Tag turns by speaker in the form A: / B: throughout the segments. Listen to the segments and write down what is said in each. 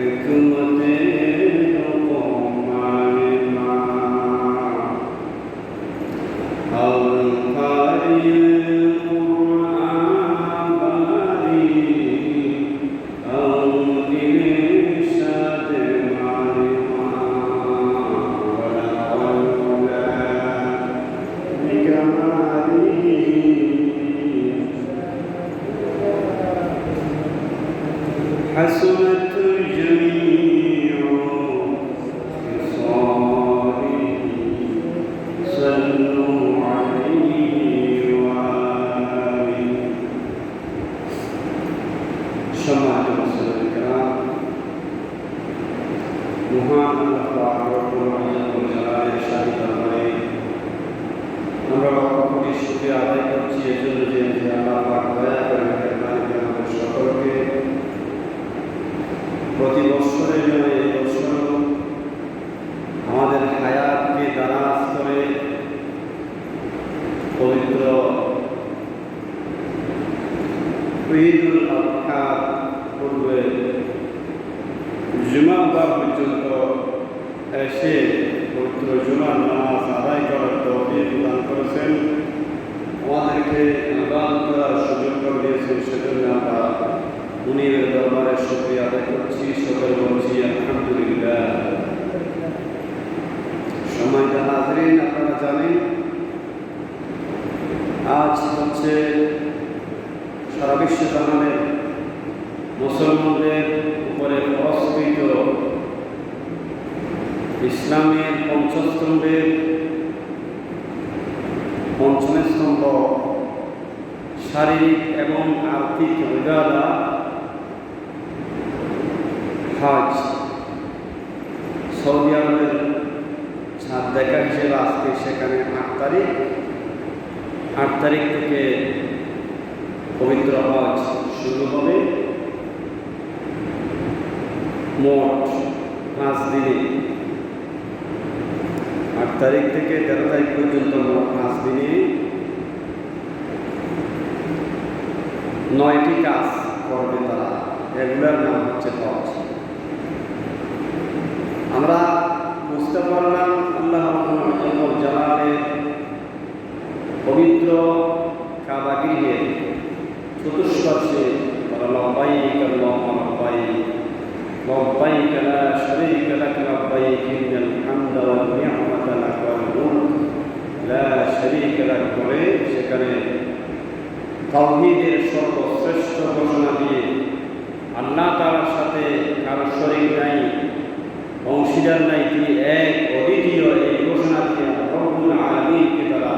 A: Hikmate মহান আল্লাহ পাক রব্বুল আলামিন জালালের শাহি দরবারে আমরা লক্ষ কোটি শুকরিয়া আদায় করছি এজন্য যে আল্লাহ পাক দয়া করে মেহেরবানি আমাদের সকলকে প্রতি বৎসরের নয় এই বৎসর আমাদের হায়াতকে দারাজ করে পবিত্র ঈদুল আযহার পূর্বে জুমার বার পর্যন্ত এসে পবিত্র জুমার নামাজ আদায় করার তৌফিক দান করেছেন, আমাদেরকে ইবাদত করার সুযোগ করে দিয়েছেন। সেজন্য আমরা মুনিরের দরবারে শুকরিয়া আদায় করছি, সকলে বলছি আলহামদুলিল্লাহ। সম্মানিত হাজরিন, আপনারা জানেন আজ হচ্ছে সারা বিশ্ব জাহানের মুসলমানদের উপরে ফরজকৃত ইসলামের পঞ্চস্তম্ভের পঞ্চম স্তম্ভ শারীরিক এবং আর্থিক ইবাদত হজ। সৌদি আরবের ছাদ দেখা হিসেবে আজকে সেখানে 8 তারিখ থেকে পবিত্র হজ শুরু হবে। মোট 5 দিনে 8 তারিখ থেকে 13 তারিখ পর্যন্ত মোট 5 দিনে 9টি কাজ করবে তারা। এগুলোর নাম হচ্ছে হজ। আমরা বুঝতে পারলাম আল্লাহ রাব্বুল জালালের পবিত্র কাবা গৃহে চতুষ্পার্শ্বে তারা লব্বাইক আল্লাহুম্মা লব্বাইক লব্বাইক লা শারীকা লাক লব্বাইক ইন্নাল হামদা ওয়ান নি'মাতা লাক ওয়াল মুলক লা শারীকা লাক বলে সেখানে তাওহীদের সর্বশ্রেষ্ঠ ঘোষণা দিয়ে আল্লাহ তাআলার সাথে কারো শরীক নাই, অংশীদার নাই, তিনি এক অদ্বিতীয় এই ঘোষণা দিয়ে রব্বুল আলামিনকে তারা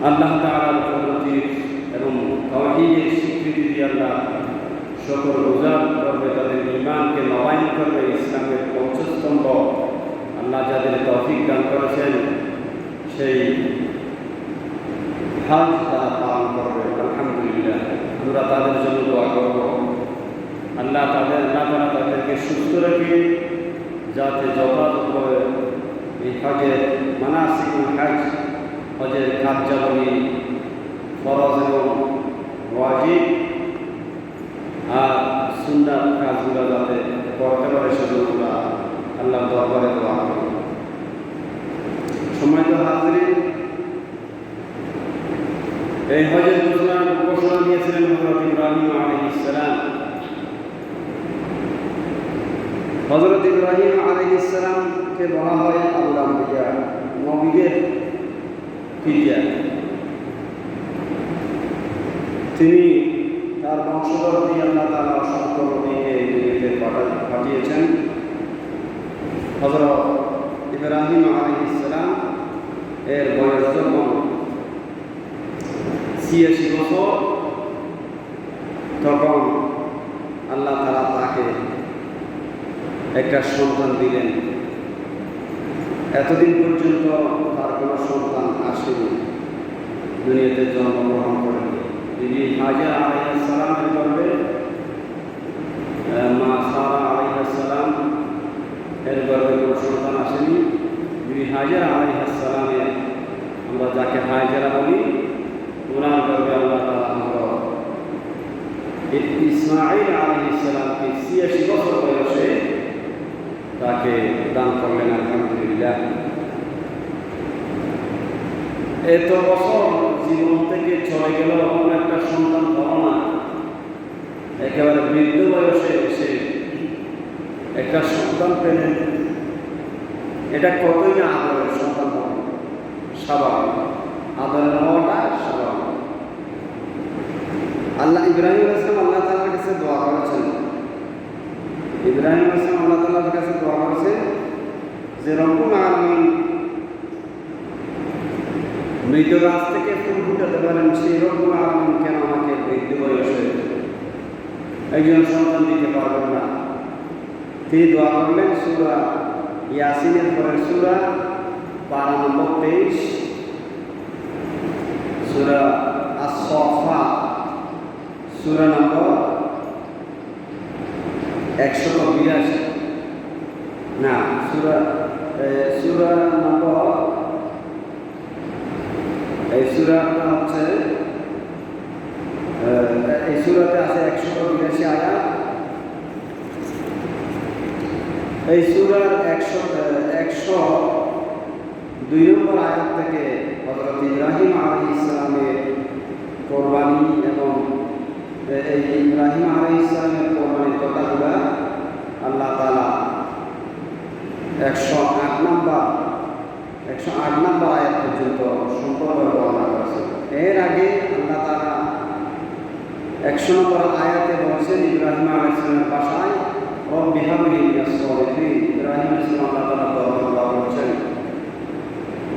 A: আল্লাহ তাআলার প্রতি এবং তাওহীদের স্বীকৃতি দিয়ে আল্লাহ সকল উজাড় করবে, তাদের ঈমানকে নবায়ন করবে। ইসলামের পঞ্চস্তম্ভ আল্লাহ যাদের তৌফিক দান করেছেন সেই হজ তারা পালন করবে। আলহামদুলিল্লাহ, আমরা তাদের জন্য দোয়া করব। আল্লাহ তাদেরকে সুস্থ রেখে যাতে যথাযথভাবে এই হজের মানাসিকুল হজ, হজের কার্যাবলী, ফরজ এবং ওয়াজিব আর সুন্নাত কাজগুলো যাতে করতে পারে সেজন্য আমরা আল্লাহর দরবারে দোয়া করি। সম্মানিত হাজরিন, এই হজের ঘোষণা দিয়েছিলেন হযরত ইব্রাহিম আলাইহিস সালাম। হযরত ইব্রাহিম আলাইহিস সালামকে বলা হয় আবুল আম্বিয়া, নবীদের পিতা। তিনি তার বংশধর দিয়ে আল্লাহ তাআলা অসংখ্য নবীকে দুনিয়াতে পাঠিয়েছেন। হযরত ইব্রাহিম আলাইহিস সালাম এর বয়স যখন 86 বছর, তখন আল্লাহ তাআলা তাকে একটা সন্তান দিলেন। এতদিন পর্যন্ত তার কোনো সন্তান আসেনি, দুনিয়াতে জন্মগ্রহণ করেনি। তিনি হাজরা আলাইহিস সালামের গর্ভে মা সারা আলাইহিস সালাম এর গর্ভে কোনো সন্তান আসেনি। তিনি হাজরা আলাইহিস সালামের, আমরা যাকে হাজরা বলি, ওনার গর্ভে আল্লাহ তাআলা ইসমাঈল আলাইহিস সালামকে 86 বছর বয়সে তাকে দান করলেন। আলহামদুলিল্লাহ, এত বছর জীবন থেকে চলে গেল, কোনো একটা সন্তান পাবো না। একেবারে বৃদ্ধ বয়সে এসে একটা সন্তান পেলেন, এটা কতই না আদরের সন্তান হবে, স্বাভাবিক, আদরের হওয়াটা স্বাভাবিক। আল্লাহ ইব্রাহিম আলাইহিস সালাম আল্লাহ তাআলার কাছে দোয়া করেছেন। ইব্রাহিম আলাইহিস সালাম আল্লাহ তাআলার কাছে দোয়া করেছেন যে রব্বুল আলামিন মৃত গাছ থেকে ফুল ফুটাতে পারেন, সেই রব্বুল আলামিন কেন আমাকে বৃদ্ধ বয়সে একজন সন্তান দিতে পারবেন না? তিনি দোয়া করলেন সূরা ইয়াসিনের পরের সূরা পারা নম্বর 23, সূরা আস-সাফফাত সূরা নম্বর 182 না সূরা নম্বর এই সূরাটা হচ্ছে এই সূরাতে আছে 182 আয়াত। এই সূরার 102 নম্বর আয়াত থেকে হযরত ইব্রাহিম আলাইহিস সালামের কোরবানি এবং এই ইব্রাহিম আলাইহিস সালামের কোরবানির কথাগুলো আল্লাহ তাআলা 108 নম্বর আয়াত পর্যন্ত সম্পূর্ণভাবে বর্ণনা করেছেন। এর আগে আল্লাহ তাআলা 100 নম্বর আয়াতে বলেছেন ইব্রাহিম আলাইহিস সালামের ভাষায় রব্বি হাবলি মিনাস সালিহিন। ইব্রাহিম আলাইহিস সালাম আল্লাহ তাআলা দোয়া করেছেন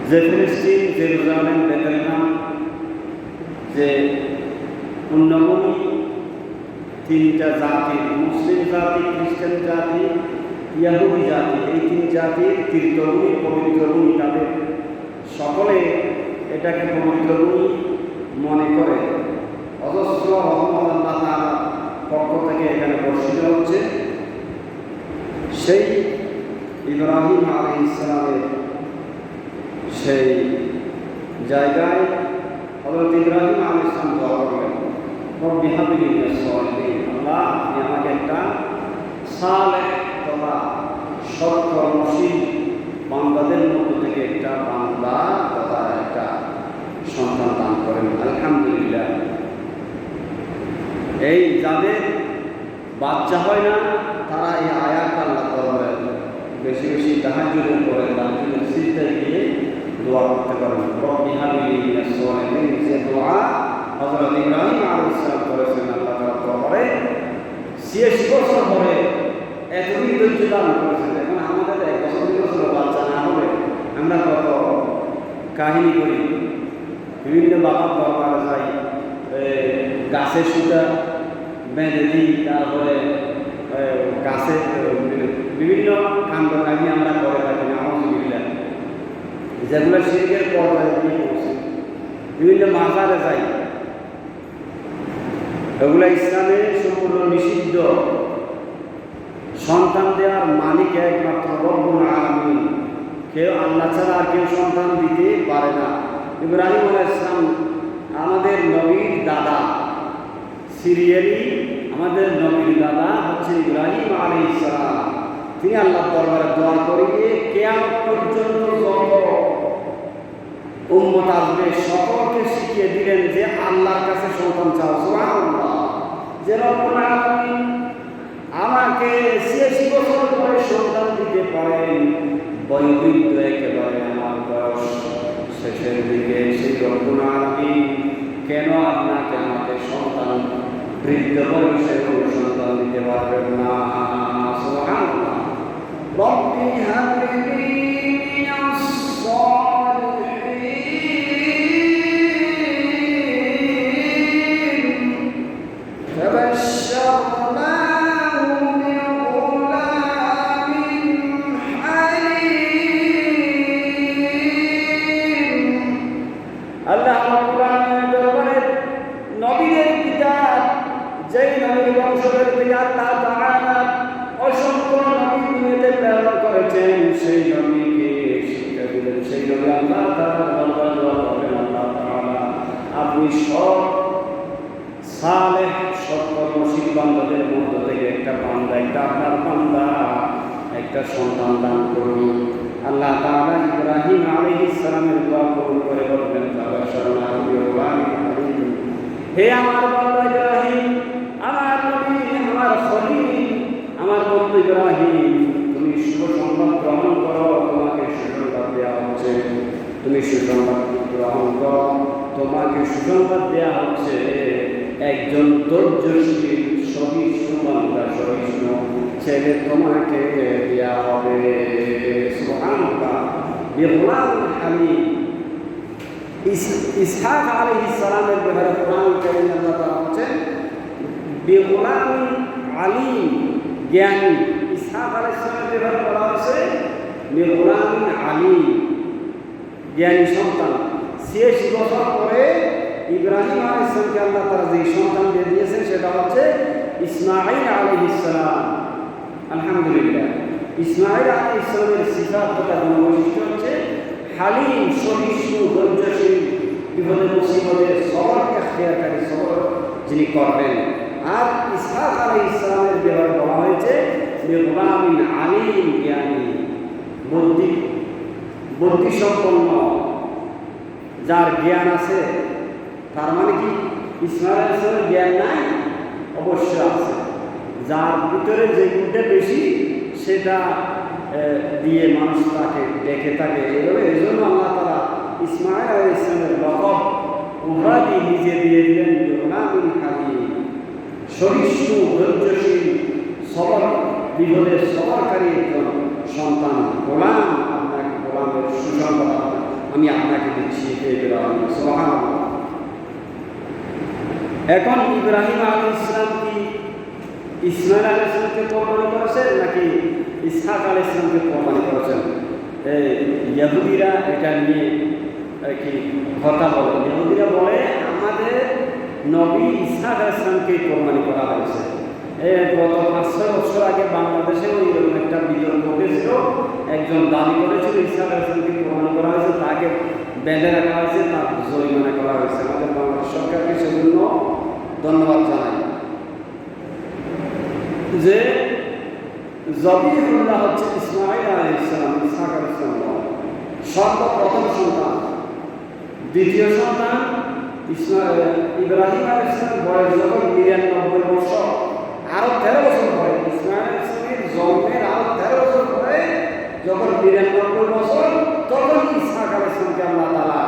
A: যে ফিলিস্তিন, জেরুজালেম, বেথলেহেম যে পুণ্যভূমি, তিনটা জাতি, মুসলিম জাতি, খ্রিস্টান জাতি, ইহুদি জাতি, এই তিন জাতির তীর্থভূমি, পবিত্র ভূমি, তাদের সকলে এটাকে পবিত্র ভূমি মনে করে অজস্র রহমত আল্লাহ তাআলার পক্ষ থেকে এখানে বর্ষিত হচ্ছে। সেই ইব্রাহিম আলাইহিস সালামের সেই জায়গায় হযরত ইব্রাহিম আলাইহিস সালাম দোয়া করলেন রব্বি হাবলি মিনাস সালিহিন, আল্লাহ আপনি আমাকে একটা সালেহ তথা সৎকর্মশীল বান্দাদের মধ্য থেকে একটা বান্দা তথা একটা সন্তান দান করেন। আলহামদুলিল্লাহ। এই যাদের বাচ্চা হয় না তারা এই আয়াত আল্লাহ দরবারে বেশি বেশি তাহাজ্জুদের পরে তাহাজ্জুদের সিজদায় গিয়ে দোয়া করতে পারেন। রব্বি হাবলি মিনাস সালিহিন, যে দোয়া হযরত ইব্রাহিম আলাইহিস সালাম করেছেন আল্লাহ তাআলা দরবারে 86 বছর পরে এতদিন ধৈর্য ধারণ করেছেন। এখন আমাদের 1 বছর 2 বছর বাচ্চা না হলে আমরা কত কাহিনী করি, বিভিন্ন বাবার দরবারে যাই, গাছের সুতা বেঁধে দিই, তারপরে গাছে বিভিন্ন কাণ্ড কাহিনী আমরা করে থাকি না, আলহামদুলিল্লাহ, যেগুলো শিরকের পর্যায়ে গিয়ে পৌঁছে। বিভিন্ন মাজারে যাই, এগুলো ইসলামে সম্পূর্ণ নিষিদ্ধ। সন্তান দেওয়ার মালিক একমাত্র রব্বুল আলামিন, কেউ আল্লাহ ছাড়া আর কেউ সন্তান দিতে পারে না। ইব্রাহিম আলাইহিস সালাম আমাদের নবীর দাদা, সিরিয়ালি আমাদের নবীর দাদা হচ্ছে ইব্রাহিম আলাইহিস সালাম। তিনি আল্লাহর দরবারে দোয়া করিয়ে কিয়ামত পর্যন্ত যত উম্মত আসবে সকলকে শিখিয়ে দিলেন যে আল্লাহর কাছে সন্তান চাও। সুবহানাল্লাহ। যে রব্বুল আলামিন আমাকে 86 বছর পরে সন্তান দিতে পারেন, বয়োবৃদ্ধ একেবারে আমার বয়স শেষের দিকে, সেই রব্বুল আলামিন কেন আপনাকে আমাকে সন্তান বৃদ্ধ বয়সে সন্তান দিতে পারবেন না? সুবহানাল্লাহ। রব্বি হাবলি মিনাস সালিহিন ফাবাশশারনাহু বিগুলামিন হালিম। আল্লাহ রাব্বুল আলামিনের দরবারে নবীদের পিতা, যেই নবীর বংশধর থেকে আল্লাহ তাআলা অসংখ্য নবী দুনিয়াতে প্রেরণ করেছেন, সেই নবীকে শিক্ষা দিলেন। সেই নবী আল্লাহ তাআলা দরবারে দোয়া করলেন, আল্লাহ তাআলা আপনি সব সালেহ সৎকর্মশীল বান্দাদের মধ্য থেকে একটা বান্দা, একটা আপনার বান্দা একটা সন্তান দান করুন। আল্লাহ তাআলা ইব্রাহিম আলাইহিস সালামের দোয়া কবুল করে বললেন ফাবাশশারনাহু বিগুলামিন হালিম, হে আমার বান্দা ইব্রাহিম, আমার নবী, আমার খলিল, আমার বন্ধু ইব্রাহিম, তুমি শুভ সংবাদ গ্রহণ করো, তোমাকে সুসংবাদ দেওয়া হচ্ছে। তুমি সুসংবাদ গ্রহণ করো, তোমাকে সুসংবাদ দেওয়া হচ্ছে একজন ধৈর্যশীল সহিষ্ণু বান্দা, সহিষ্ণু ছেলে তোমাকে দেওয়া হবে। সুবহানাল্লাহ। বিগুলামিন হালিম। ইসহাক আলাইহিস সালামের ব্যাপারে কোরআন কারীমে আল্লাহ তাআলা বলেন বিগুলামিন আলিম, জ্ঞানী। ইসহাক আলাইহিস সালামের ব্যাপারে বলা হয়েছে গোলামিন আলী, জ্ঞানী সন্তান। 86 বছর পরে ইব্রাহিম আলাইহিস সালামকে আল্লাহ তাআলা যে সন্তান দিয়ে দিয়েছেন সেটা হচ্ছে ইসমাঈল আলাইহিস সালাম। আলহামদুলিল্লাহ, ইসমাঈল আলাইহিস সালামের সিফাত তথা গুণবৈশিষ্ট্য হচ্ছে হালিম, সহিষ্ণু, ধৈর্যশীল, বিপদে মুসিবতে সবর ইখতিয়ারকারী, সবর যিনি করবেন। আর ইসহাক আলাইহিস সালামের ব্যাপারে বলা হয়েছে গোলামিন আলিম, জ্ঞানী, বুদ্ধিসম্পন্ন, যার জ্ঞান আছে। তার মানে কি ইসমাঈল আলাইহিস সালামের জ্ঞান নাই? অবশ্যই আছে। যার ভিতরে যে গুণটা বেশি সেটা দিয়ে মানুষ তাকে দেখে থাকে। এই জন্য আল্লাহ তাআলা ইসমাঈল আলাইহিস সালামের লকব উপাধি নিজে দিয়ে দিলেন গোলামিন হালিম, সহিষ্ণু, ধৈর্যশীল, সবর, বিপদে সবরকারী একজন সন্তান। গোলাম, আপনাকে গোলামের সুসংবাদ আমি আপনাকে দিচ্ছি। সুবহানাল্লাহ। এখন ইব্রাহিম আলাইহিস সালাম কি ইসমাঈল আলাইহিস সালামকে কোরবানি করেছেন নাকি ইসহাক আলাইহিস সালামকে কোরবানি করেছেন? ইহুদিরা এটা নিয়ে কি কথা বলে। ইহুদিরা বলে আমাদের নবী ইসহাক আলাইহিস সালামকে কোরবানি করা হয়েছে। গত 5-6 বছর আগে বাংলাদেশেও এরকম একটা বিতর্ক হয়েছিল। একজন দাবি করেছিল ইসহাক আলাইহিস সালামকে কোরবানি করা হয়েছে, তাকে বেঁধে রাখা হয়েছে, তার জরিমানা করা হয়েছে। আমাদের বাংলাদেশ সরকারকে সেজন্য ধন্যবাদ জানাই। যে জবিহুল্লাহ হচ্ছে ইসমাঈল আলাইহিস সালাম, ইসহাক আলাইহিস সালাম সর্বপ্রথম সন্তান। দ্বিতীয় সন্তান ইব্রাহিম আলাইহিস সালাম বয়স যখন 99 বছর, আরো 13 বছর পরে ইসমাঈল আলাইহিস সালামের জন্মের আরো 13 বছর পরে যখন 99 বছর, তখন ইসহাক আলাইহিস সালামকে আল্লাহ তাআলা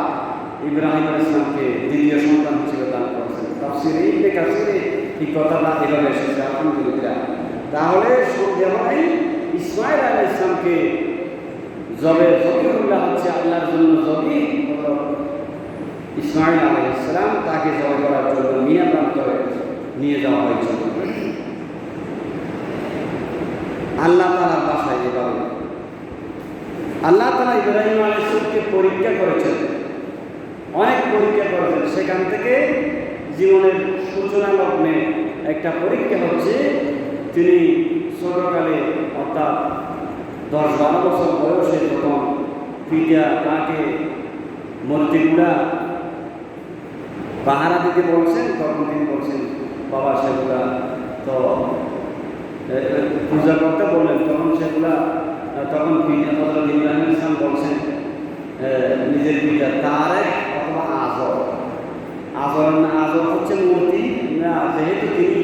A: ইব্রাহিম আলাইহিস সালামকে দ্বিতীয় সন্তান হিসেবে দান করেছেন। তাফসীরে ইবনে কাসিরে এই কথাটা এভাবে এসেছে। আলহামদুলিল্লাহ। তাহলে যেমন ইসমাঈল আলাইহিস সালামকে জবিহুল্লাহ হচ্ছে আল্লাহর জন্য জবি, ইসমাঈল আলাইহিস সালাম তাকে জবাই করার জন্য মিনা প্রান্তরে নিয়ে যাওয়া হয়েছিল। আল্লাহ তাআলার বাসায় এভাবে আল্লাহ তাআলা ইব্রাহিম আলাইহিস সালামকে পরীক্ষা করেছেন, অনেক পরীক্ষা করেছেন। সেখান থেকে জীবনের সূচনা লগ্নে একটা পরীক্ষা হচ্ছে তিনি ছোটকালে অর্থাৎ 10-12 বছর বয়সে যখন পিতা তাকে মূর্তিগুলা পাহারা দিতে বলছেন, তখন তিনি বলছেন বাবা সেগুলা তো পূজা করতে বললেন। তখন পিতা হযরত ইব্রাহিম আলাইহিস সালাম বলছেন নিজের পিতা তারেক অথবা আজর। আজর হচ্ছে মূর্তি। যেহেতু তিনি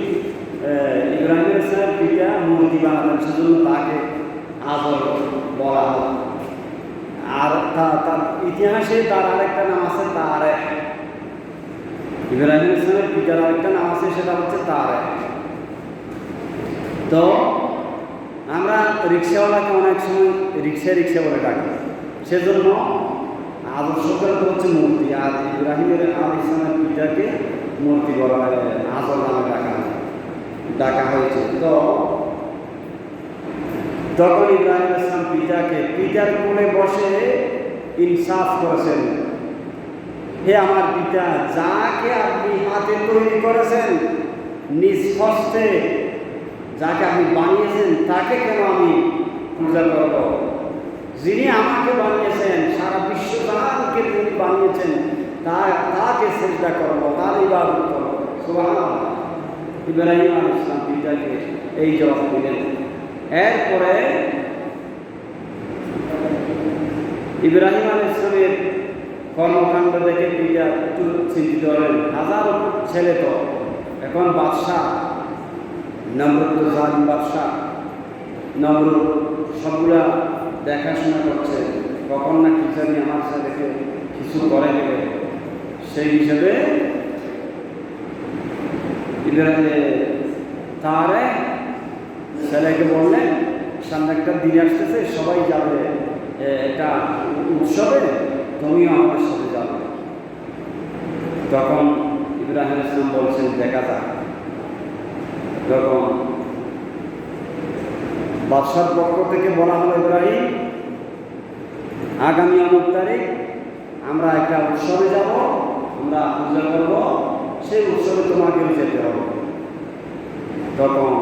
A: ইব্রাহিম আলাইহিস সালামের পিতা মূর্তি বানাতেন, সেজন্য তাকে আজর বলা হয়। আর তার ইতিহাসে তার আরেকটা নাম আছে তারেক। ইব্রাহিম আলাইহিস সালামের পিতার আরেকটা নাম আছে, সেটা হচ্ছে তারেক। তো আমরা রিক্সাওয়ালাকে অনেক সময় রিক্সা বলে ডাকি, সেজন্য আজর শব্দটা হচ্ছে মূর্তি। আর ইব্রাহিম আলাইহিস সালামের পিতাকে মূর্তি বলা হয়, আজর নামে ডাকা হয়েছে। তো তখন ইব্রাহিম আলাইহিস সালাম পিতার কোলে বসে ইনসাফ করেছেন, হে আমার পিতা, যাকে আপনি হাতে তৈরি করেছেন, নিজ হস্তে যাকে আপনি বানিয়েছেন, তাকে কেন আমি পূজা করব? যিনি আমাকে বানিয়েছেন, সারা বিশ্বজাহানকে তিনি বানিয়েছেন, তাকে সিজদা করব, তার ইবাদত করব। সুবহানাল্লাহ। ইব্রাহিম আলাইহিস সালাম পিতাকে এই জবাব দিলেন। এরপরে ইব্রাহিম আলাইহিস সালামের কর্মকাণ্ড দেখে পিতা একটু চিন্তিত হলেন। হাজার ছেলে তো, এখন বাদশাহ নমরুদ, জালিম বাদশাহ নমরুদ সবগুলা দেখাশোনা করছে, কখন না কি জানি আমার ছেলেকে কিছু করে দেবে। সেই হিসেবে তারে ছেলেকে বললেন সামনে একটা দিন আসতেছে, সবাই যাবে একটা উৎসবে, তুমিও আমাদের সাথে যাবে। তখন ইব্রাহিম আলাইহিস সালাম বলছেন দেখা যাক। তখন বাদশার পক্ষ থেকে বলা হলো, ইব্রাহিম আগামী অমুক তারিখ আমরা একটা উৎসবে যাব, আমরা পূজা করব, সেই উৎসবে তোমাকেও যেতে হবে। তখন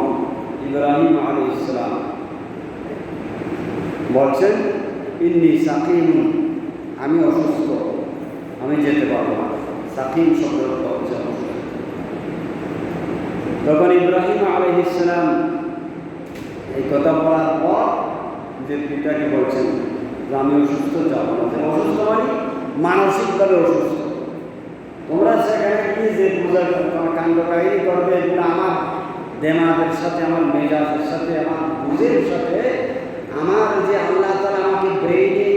A: ইব্রাহিম আলাইহিস সালাম বলছেন, ইন্নী সাকিম, আমি অসুস্থ, আমি যেতে পারবো না। সাকিম শব্দের অর্থ হচ্ছে অসুস্থ। তখন ইব্রাহিম আলাইহিস সালাম এই কথা বলার পর যে পিতাকে বলছেন যে আমি অসুস্থ, যাবো না। যে অসুস্থ মানে মানসিকভাবে অসুস্থ। তোমরা সেখানে গিয়ে যে পূজা কাণ্ড কাহিনী করবে, এগুলো আমার দেমাগের সাথে, আমার মেজাজের সাথে, আমার বুঝের সাথে, আমার যে আল্লাহ তাআলা আমাকে ব্রেইনে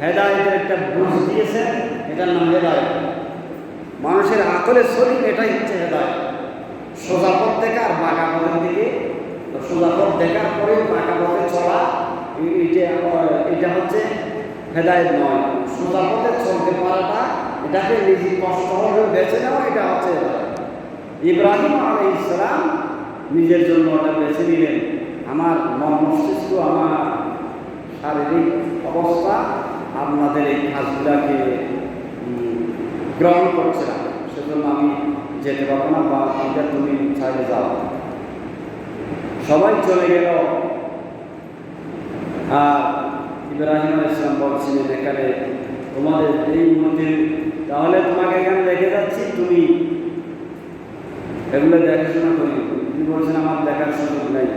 A: হেদায়েতের একটা বুঝ দিয়েছেন, এটার নাম হেদায়েত। মানুষের আকলের শরীর, এটাই হচ্ছে হেদায়েত। সোজা পথ দেখা আর বাঁকা পথের দিকে, সোজা পথ দেখার পরে বাঁকা পথে চলা, এটা হচ্ছে হেদায়েত নয়। সোজা পথে চলতে পারাটা, এটাকে নিজে কষ্ট হবে বেছে নেওয়া, এটা হচ্ছে হেদায়েত। ইব্রাহিম আলাইহিস সালাম নিজের জন্য ওটা বেছে নিলেন। আমার মন মস্তিষ্ক, আমার শারীরিক অবস্থা আপনাদের এই কাজগুলাকে গ্রহণ করছে না, সেজন্য আমি যেতে পারবো না, বা এটা তুমি চাইলে যাও। সবাই চলে গেল। আর ইব্রাহিম আলাইহিস সালাম বলছিলেন, এখানে তোমাদের এই উন্নতি, তাহলে তোমাকে এখানে রেখে যাচ্ছি, তুমি এগুলো দেখাশোনা করি। তিনি বলছেন, আমার দেখার সুযোগ নাই।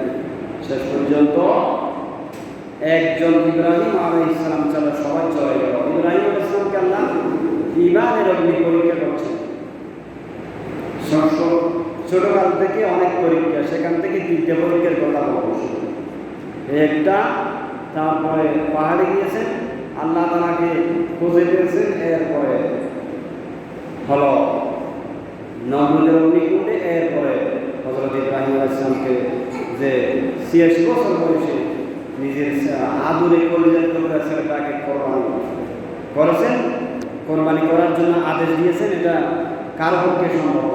A: শেষ পর্যন্ত একজন ইব্রাহিম আলাইহিস সালাম ছাড়া সবাই চলে গেল। ইব্রাহিম আলাইহিস সালামকে আল্লাহ ঈমানের অগ্নি পরীক্ষা করছেন। ছোটকাল থেকে অনেক পরীক্ষা, সেখান থেকে 3টে পরীক্ষার কথা বলছি। একটা, তারপরে পাহাড়ে গিয়েছেন, আল্লাহ তাআলাকে খুঁজে পেয়েছেন। এরপরে হলো নমরুদের অগ্নিকুণ্ডে। এরপরে হযরত ইব্রাহিম আলাইহিস সালামকে যে 86 বছর বয়সে নিজের আদুরে কলিজার টুকরা ছেলেটাকে কোরবানি করেছেন। কোরবানি করার জন্য আদেশ দিয়েছেন। এটা কার পক্ষে সম্ভব?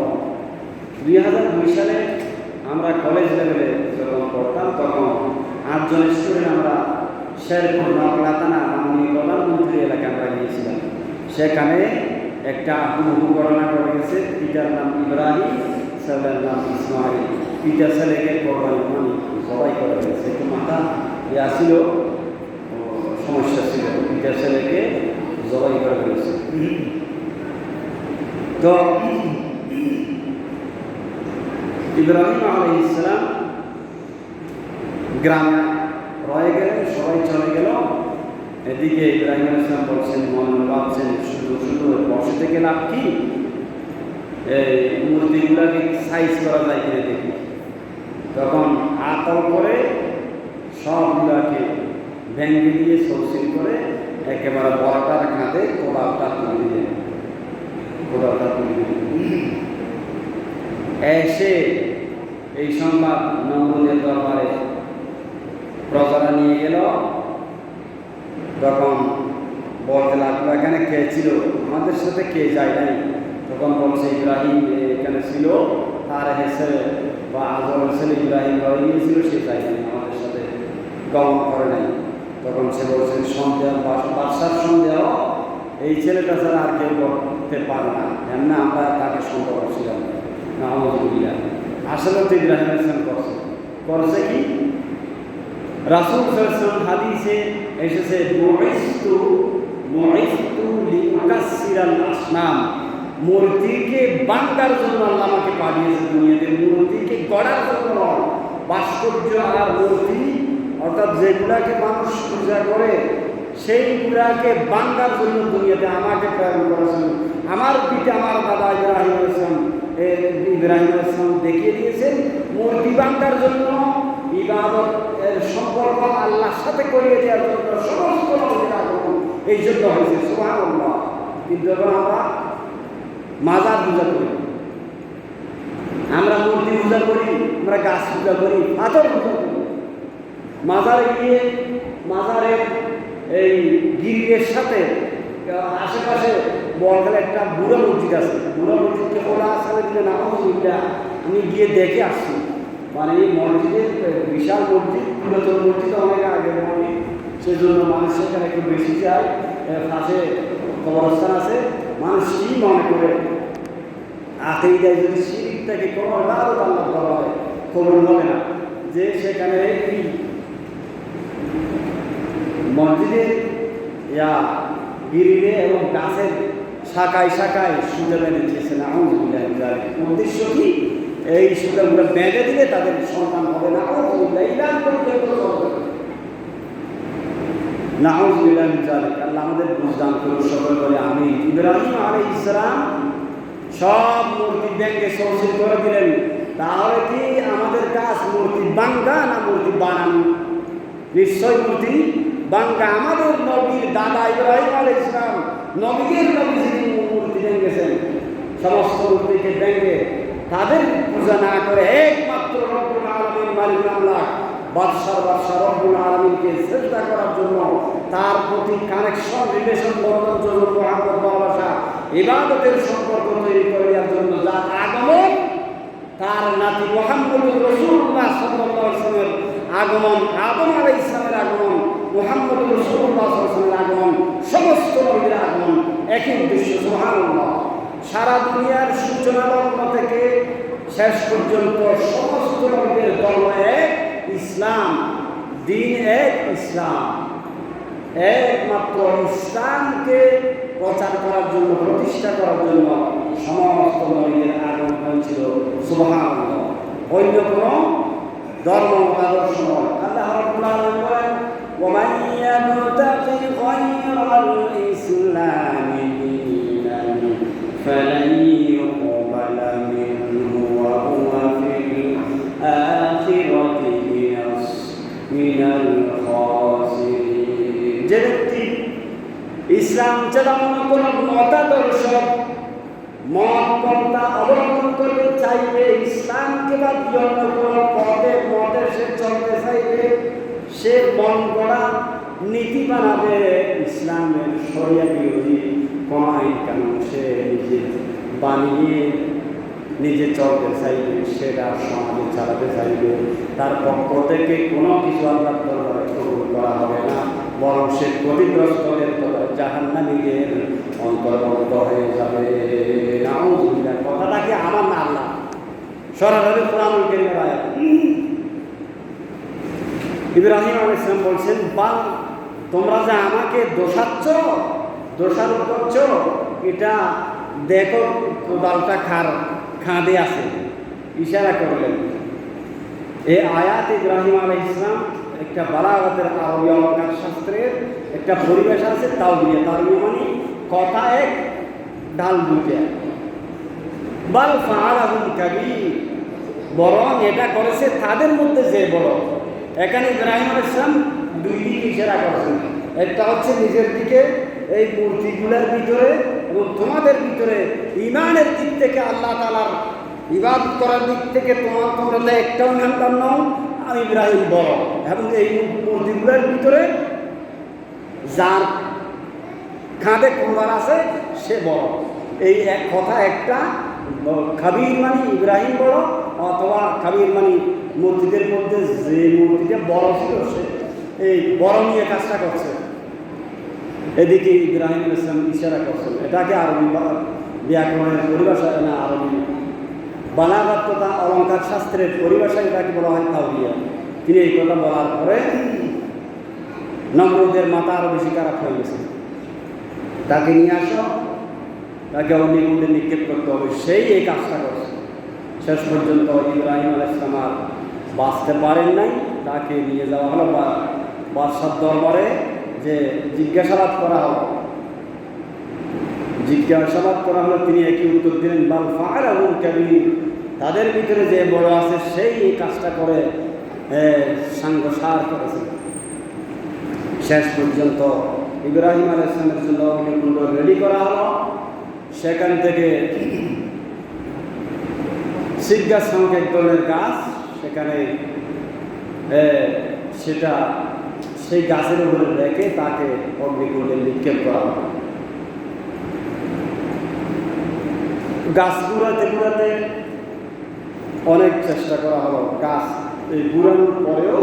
A: 2002 সালে আমরা কলেজ লেভেলে যখন পড়তাম, তখন 8 জন স্টুডেন্ট আমরা শেরপুর নকলাতানা মাননীয় প্রধানমন্ত্রী এলাকায় আমরা গিয়েছিলাম। সেখানে একটা হুবহু ঘটনা ঘটে গেছে। পিতার নাম ইব্রাহিম, ছেলের নাম ইসমাইল। পিতা ছেলেকে কোরবানি সবাই করে গেছে। একটু মাথা ছিল, সমস্যা ছিল, পিতা ছেলেকে জবাই করে ফেলেছে। তো ইব্রাহিম আলাইহিস সালাম গ্রামে রয়ে গেলেন, সবাই চলে গেল। এদিকে ইব্রাহিম আলাইহিস সালাম বলছেন, মনে ভাবছেন, শুধু শুধু বসে থেকে লাভ কি? এই মূর্তিগুলাকে সাইজ করা যায় কিনে দেখি। তখন আতল করে সবগুলাকে ভেঙে দিয়ে সৌসিল করে একেবারে বড়টার খাঁতে কোদালটা তুলে দিলেন। কোদালটা তুলে দিলেন। এসে এই সংবাদ নমরুদের দরবারে প্রজারা নিয়ে গেল। তখন বলতে লাগলো, এখানে কে ছিল? আমাদের সাথে কে যায় নাই? তখন বলছে, ইব্রাহিম এখানে ছিল, তার হেসে বা আজরের ছেলে ইব্রাহিম রয়ে গিয়েছিল, সে যায় নাই, আমাদের সাথে গমন করে নাই। তখন সে বলছেন, সন্দেহ, বাদশার সন্দেহ এই ছেলেটা ছাড়া আর কেউ করতে পারে না, এমনি আমরা তাকে সন্দেহ করছিলাম না। আসলে তো ইব্রাহিম আলাইহিস সালাম করছে কি? রাসূল সাল্লাল্লাহু আলাইহি ওয়াসাল্লাম হাদিসে এসেছে, বুইসতু লিউকাসসিরাল আসনাম, মূর্তিকে ভাঙার জন্য আল্লাহ আমাকে পাঠিয়েছে দুনিয়াতে, মূর্তিকে গড়ার জন্য নয়। ভাস্কর্য আর মূর্তি, অর্থাৎ যেগুলাকে মানুষ পূজা করে, সেইগুলাকে ভাঙার জন্য দুনিয়াতে আমাকে প্রেরণ করেছেন। আমার পিতা, আমার দাদা ইব্রাহিম আলাইহিস সালাম দেখিয়ে দিয়েছেন, মূর্তি ভাঙার জন্য, ইবাদত এর সম্পর্ক আল্লাহর সাথে করিয়ে দেওয়ার জন্য সমস্ত এই জন্য হয়েছে। সুবহানাল্লাহ। কিন্তু এখন আমরা মাজার পূজা করি, আমরা মূর্তি পূজা করি, আমরা গাছ পূজা করি, পাথর পূজা করি। মাজারে গিয়ে মাজারের এই গিরিলের সাথে আশেপাশে বলখালে একটা বুড়ো মসজিদ আছে। বুড়ো মসজিদকে খোলা আসলে দিলে নামাজ, আমি গিয়ে দেখে আসছি। মানে মসজিদের বিশাল মসজিদ, পুরাতন মসজিদ, অনেক আগের মসজিদ, সেজন্য মানুষ সেখানে একটু বেশি যায়। পাশে কবরস্থান আছে, মানুষ কি মনে করে আকিদায় যদি শিরকটাকে কোনো ইবাদত আল্লাহ করা হয়, কবুল হবে না। যে সেখানে মসজিদের গিরিলে এবং গাছের শাখায় শাখায় সুতা বেঁধে দিয়েছে না, উদ্দেশ্য কি? এই সুতাগুলো বেঁধে দিলে তাদের সন্তান হবে না, নাউযুবিল্লাহ মিন যালিক। আল্লাহ আমাদের বুঝদান করুন, সকল বলে আমি। ইব্রাহিম আলাইহিস সালাম সব মূর্তি ভেঙে সৌসিল করে দিলেন। তাহলে কি আমাদের কাজ মূর্তি ভাঙ্গা না মূর্তি বানানো? নিশ্চয় মূর্তি ভাঙ্গা। আমাদের নবীর দাদা ইব্রাহিম আলাইহিস সালাম, নবীর নবী যিনি মূর্তি ভেঙেছেন, সমস্ত মূর্তিকে ভেঙে তাদের পূজা না করে একমাত্র রব্বুল আলামিন মালিক আল্লাহ বাদশাহ রব্বুল আলামিনকে সিজদা করার জন্য, তার প্রতি কানেকশন, রিলেশন বন্ধন জন্য, মহব্বত, ভালোবাসা, ইবাদতের সম্পর্ক তৈরি করে দেওয়ার জন্য যার আগমন, তার নাতি মুহাম্মদুর রাসূলুল্লাহ সাল্লাল্লাহু আলাইহি ওয়াসাল্লামের আগমন, আদম আলাইহিস সালামের আগমন, মুহাম্মদুর রাসূলুল্লাহ সাল্লাল্লাহু আলাইহি ওয়াসাল্লামের আগমন, সমস্ত নবীর আগমন একই উদ্দেশ্য। সুবহানাল্লাহ। সারা দুনিয়ার সূচনা লগ্ন থেকে শেষ পর্যন্ত সমস্ত নবীদের ধর্ম এক, ইসলাম, দিন এক, ইসলাম। একমাত্র ইসলামকে প্রচার করার জন্য, প্রতিষ্ঠা করার জন্য সমস্ত নবীদের আগমন হয়েছিল। সুবহানাল্লাহ। অন্য কোনো ধর্ম আদর্শ নয়। আল্লাহ রাব্বুল আলামিন বলেন, ওয়া মান ইয়াবতাগি গায়রাল ইসলামি দীনান ফালান ইউকবালা মিনহু ওয়া হুয়া ফিল আখিরাতি মিনাল খাসিরিন। যে ব্যক্তি ইসলাম ছাড়া অন্য কোনো মতাদর্শ, মত পন্থা অবলম্বন করতে চাইবে, ইসলামকে বাদ দিয়ে অন্য কোনো মতে সে চলতে চাইবে, সে মন গড়া নীতি বানাবে, ইসলামের শরিয়া বিরোধী কোন আইন কানুন সে নিজে বানিয়ে নিজে চলতে চাইবে, সেটা সমাজে চালাতে চাইবে, তার পক্ষ থেকে কোনো কিছু আল্লাহর দরবারে কবুল করা হবে না, বরং সে ক্ষতিগ্রস্তদের জাহান্নামীদের অন্তর্ভুক্ত হয়ে যাবে। নাউযুবিল্লাহ। কথাটা কি আমার না আল্লাহ, সরাসরি কোরআনুল কারীমের আয়াত। ইব্রাহিম আলাইহিস সালাম বলছেন, বাল, তোমরা যে আমাকে দোষারোপ করছো, এটা দেখো কোদালটা খাঁদে আছে, ইশারা করলেন। এই আয়াত ইব্রাহিম আলাইহিস সালাম একটা বালাগাতের আরবি অলঙ্কার শাস্ত্রের একটা পরিবেশ আছে, তাওবিয়া। তাওবিয়া মানে কথা এক, ঢাল দুইটা। বাল ফাআলাহুল কাবীর, বরং এটা করেছে তাদের মধ্যে যে বড়। এখানে ইব্রাহিম আলাইহিস সালাম দুই দিকে ইশারা করেছেন। একটা হচ্ছে নিজের দিকে, এই মূর্তিগুলোর ভিতরে এবং তোমাদের ভিতরে ঈমানের দিক থেকে, আল্লাহ তাআলার ইবাদত করার দিক থেকে তোমরা একটাও ইমানদার নও, আমি ইব্রাহিম বড়। এবং এই মূর্তিগুলোর ভিতরে যার কাঁধে কোমর আছে সে বড়। এই এক কথা একটা। খাবির মানে ইব্রাহিম বড়, অথবা খাবির মানে মূর্তিদের মধ্যে যে মূর্তিটা বড় ছিল সে এই বড় নিয়ে কাজটা করছে। এদিকে ইব্রাহিম আলাইহিস সালাম ইশারা করছেন। এটাকে আরবি ব্যাকরণের পরিভাষায় না, আরবি বালাগাত তথা অলঙ্কার শাস্ত্রের পরিভাষায় এটাকে বলা হয় তাওবিয়া। তিনি এই কথা বলার পরে নমরুদের মাথা আরো বেশি খারাপ হয়ে গেছে। তাকে নিয়ে আসো, তাকে অগ্নিকুণ্ডে নিক্ষেপ করতে হবে। সেই এই কাজটা করছে। শেষ পর্যন্ত ইব্রাহিম আলাইহিস সালাম আর বাঁচতে পারেন নাই। তাকে নিয়ে যাওয়া হলো বাদশার দরবারে, যে জিজ্ঞাসাবাদ করা হলো। তিনি একই উত্তর দিলেন, বাল ফাআলাহুল কাবীর, তাদের ভিতরে যে বড় আছে সেই এই কাজটা করে সাঙ্গসার করেছে। শেষ পর্যন্ত ইব্রাহিম আলাইহিস সালামের জন্য অগ্নিকুণ্ড রেডি করা হলো। সেখান থেকে সিজ্ঞাস নামক এক ধরনের গাছ, সেখানে সেটা সেই গাছের উপরে রেখে তাকে অগ্নিকুণ্ডে নিক্ষেপ করা হলো। গাছ গুড়াতে অনেক চেষ্টা করা হলো, গাছ এই বুড়ানোর পরেও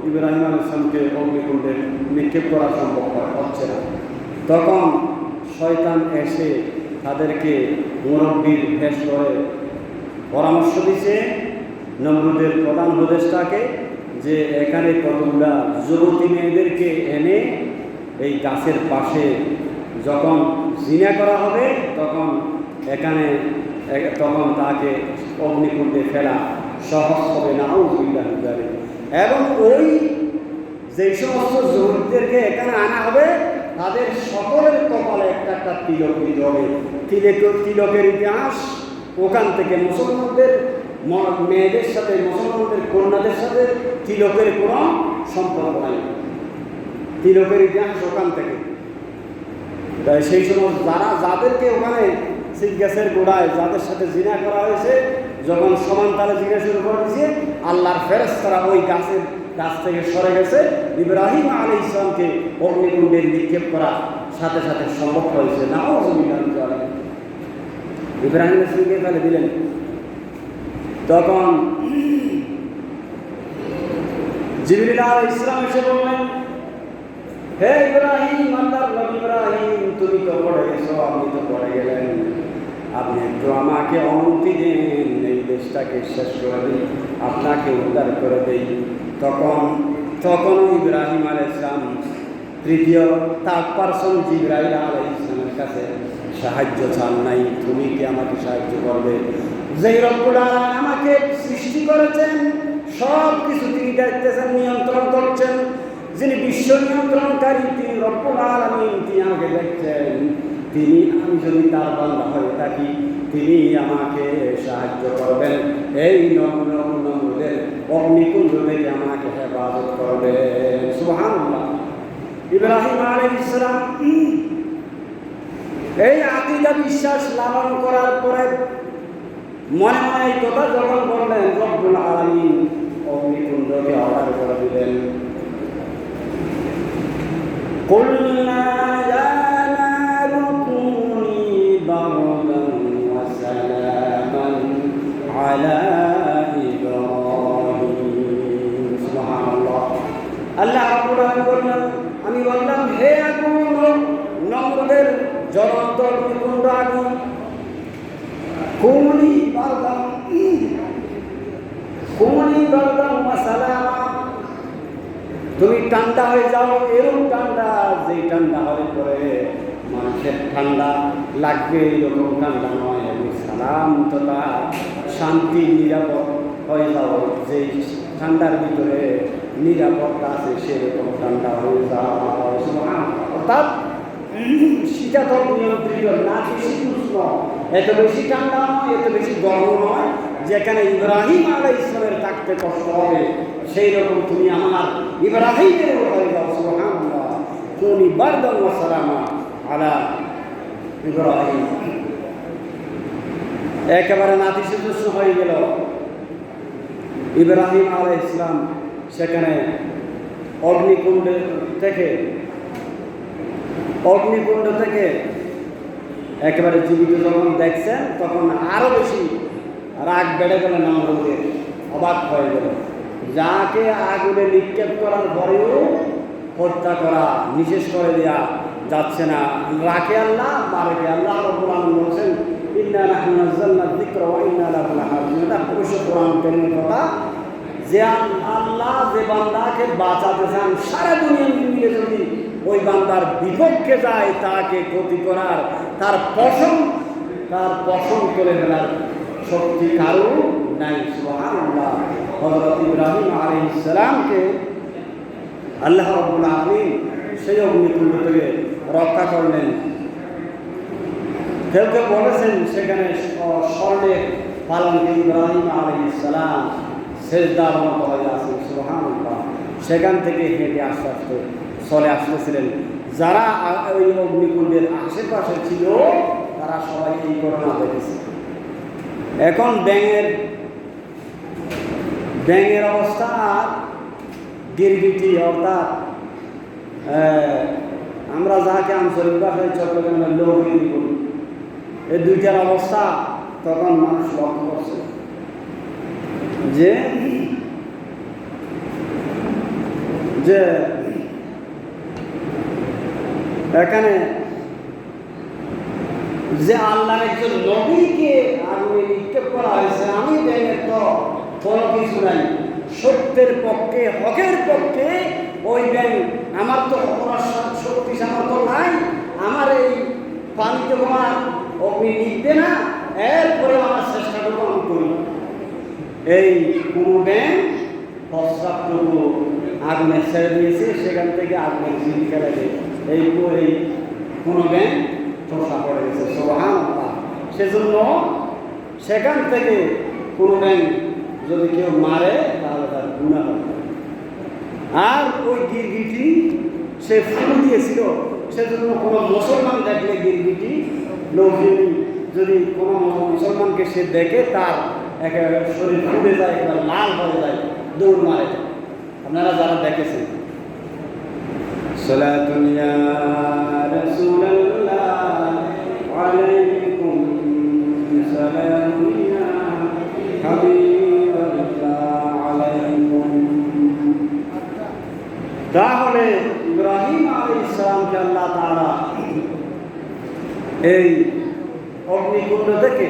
A: ইব্রাহিম আলাইহিস সালামকে অগ্নিকুণ্ডে নিক্ষেপ করা সম্ভব হচ্ছে না। তখন শয়তান এসে তাদেরকে মুরব্বীর ভেষ করে পরামর্শ দিছে নমরুদের প্রধান উপদেষ্টাকে যে এখানে কতগুলা যুবতী মেয়েদেরকে এনে এই গাছের পাশে যখন জিনা করা হবে তখন তখন তাকে অগ্নিকুণ্ডে ফেলা সহজ হবে না। এবং ওই যেই সমস্ত যুবকদেরকে এখানে আনা হবে তাদের সকলের কপালে একটা একটা তিলক দিতে হবে। তিলকের ইতিহাস ওখান থেকে মুসলমানদের মেয়েদের সাথে, মুসলমানদের কন্যাদের সাথে তিলকের কোনো সম্পর্ক নাই। তিলকের ইতিহাস ওখান থেকে। তাই সেই সময় যাদেরকে ওখানে গাছের গোড়ায় যাদের সাথে জিনা করা হয়েছে, যখন সমান তালে জিনা শুরু করে দিয়েছে, আল্লাহর ফেরেশতারা ওই গাছ থেকে সরে গেছে। ইব্রাহিম আলাইহিস সালামকে অগ্নিকুণ্ডে নিক্ষেপ করা সাথে সাথে সম্ভব হয়েছে। নাউযুবিল্লাহ। ইব্রাহিম আলাইহিসকে ফেলে দিলেন। তখন জিবরিল আলাইহিস সালাম এসে বললেন, হে ইব্রাহিম, আল্লাহর নবী ইব্রাহিম, তুমি তো পড়ে গেছো, আপনি তো পড়ে গেলেন, আপনি একটু আমাকে অনুমতি দেন, এই দেশটাকে শেষ করে দিই, আপনাকে উদ্ধার করে দেই। তখন ইব্রাহিম আলাইহিস সালাম তৃতীয় থার্ড পারসন জিবরাইল আলাইহিস সালামের কাছে সাহায্য চান নাই। তুমি কি আমাকে সাহায্য করবে? যেই রব্বুল আলামিন আমাকে সৃষ্টি করেছেন, সব কিছু তিনি দেখতেছেন, নিয়ন্ত্রণ করছেন, যিনি বিশ্ব নিয়ন্ত্রণকারী, তিনি রব্বুল আলামিন, তিনি আমাকে দেখছেন। আমি যদি তার বান্দা হয়ে থাকি, তিনি আমাকে সাহায্য করবেন, এই নমরুদের অগ্নিকুণ্ড থেকে আমাকে হেফাজত করবেন। সুবহানাল্লাহ। ইব্রাহিম আলাইহিস সালাম এই আকীদা বিশ্বাস লালন করার পরে মনে মনে এই কথা যখন বললেন, রব্বুল আলামিন অগ্নিকুণ্ডকে অর্ডার করে দিলেন, কুলনা ইয়া নারু কুনি বারদান ওয়া সালামান আলা ইব্রাহিম। সুবহানাল্লাহ। আল্লাহ রাব্বুল আলামিন বললেন, আমি বললাম, হে আগুন, নমরুদের জ্বলন্ত অগ্নিকুণ্ড আগুন, কুনি বারদান ওয়া সালামা, তুমি ঠান্ডা হয়ে যাও। এরকম ঠান্ডা, যেই ঠান্ডা হলে পরে মানুষের ঠান্ডা লাগবে, এরকম ঠান্ডা নয়। আমি সালাম তথা শান্তি, নিরাপদ হয়ে যাও। যেই ঠান্ডার ভিতরে নিরাপত্তা আছে, সেরকম ঠান্ডা হয়ে যাও। অর্থাৎ শীতাতপ নিয়ন্ত্রিত, না বেশি উষ্ণ, এত বেশি ঠান্ডা নয়, এত বেশি গরম নয়, যেখানে ইব্রাহিম আলাইহিস সালামের থাকতে কষ্ট হবে, সেই রকম তুমি আমার ইব্রাহিমের হয়ে যাও। সুবহানাল্লাহ। কুনি বারদান ওয়া সালামা আলা ইব্রাহিম। একেবারে নাতিশীতোষ্ণ হয়ে গেল। ইব্রাহিম আলাইহিস সালাম সেখানে অগ্নিকুণ্ড থেকে একেবারে জীবিত যখন দেখছেন, তখন আরো বেশি রাগ বেড়ে গেল, নমরুদের অবাক হয়ে গেল। যাকে আগুনে নিক্ষেপ করার পরেও হত্যা করা নিষেধ করে দেওয়া যাচ্ছে না। রাখে আল্লাহ, মারেকে আল্লাহ। রব্বুল আলামিন বলেছেন, ইন্না নাহনু নাযালনা যিকরা ওয়া ইন্না লাহু লাহাফিজুন। এটা পবিত্র কোরআন কারীমের কথা, যে আল্লাহ যে বান্দাকে বাঁচাতে চান, সারা দুনিয়া মিলে যদি ওই বান্দার বিপক্ষে যায়, তাকে ক্ষতি করার, তার পশম তুলে ফেলার শক্তি কারো নাই। সুবহানাল্লাহ। হযরত ইব্রাহিম আলাইহিস সালামকে আল্লাহ রাব্বুল আলামিন সেই অগ্নিকুণ্ড থেকে রক্ষা করলেন। কেউ কেউ বলেছেন সেখানে স্বর্ণের পালঙ্কে ইব্রাহিম আলাইহিস সালাম সেজদা অবনত হয়ে আছেন। সুবহানাল্লাহ। সেখান থেকে হেঁটে আস্তে আস্তে চলে আসতেছিলেন। যারা ওই অগ্নিকুণ্ডের আশেপাশে ছিল, তারা সবাই এই ঘটনা দেখেছে। এখন ব্যাঙের অবস্থা গিরগিটি, অর্থাৎ আমরা যাকে আঞ্চলিক ভাষায় চট্টগ্রামের লৌকিনি বলি, এই দুইটার অবস্থা তখন মানুষ লক্ষ্য করছে। যে যে এখানে যে আল্লাহর একজন নবীকে আগুনে নিক্ষেপ করা হয়েছে, আমি ব্যাঙের তো কোনো কিছু নাই, সত্যের পক্ষে হকের পক্ষে ওই ব্যাঙ আমার তো অপরাধ শক্তি সামর্থ্য নাই, আমার এই পানিতে আমার অগ্নি নিবে না, এরপরে আমার চেষ্টাটুকু আমি করি। এই কোনো ব্যাঙ প্রস্রাবটুকু আগুনে ছেড়ে দিয়েছে, সেখান থেকে আগুনের ঝিল ফেলে দেয়, এই কোনো ব্যাঙ ধোসা পড়ে গেছে। সুবহানাল্লাহ। সেজন্য সেখান থেকে কোনো ব্যাঙ যদি কেউ মারে তাহলে তার গুনাহ হবে। আর ওই গিরগিটি সে ফুল দিয়েছিল, সেজন্য কোনো মুসলমান দেখলে গিরগিটি লোকজন যদি কোনো মুসলমানকে সে দেখে তার একেবারে শরীর ফুলে যায়, এবার লাল হয়ে যায়, দৌড় মারে। আপনারা যারা দেখেছেন, সালাতুন ইয়া রাসূলুল্লাহ আলাইকুম সালামুন ইয়া হাবিবাল্লাহ আলাইকুম। তাহলে ইব্রাহিম আলাইহিস সালামকে আল্লাহ তাআলা এই অগ্নিকুণ্ড থেকে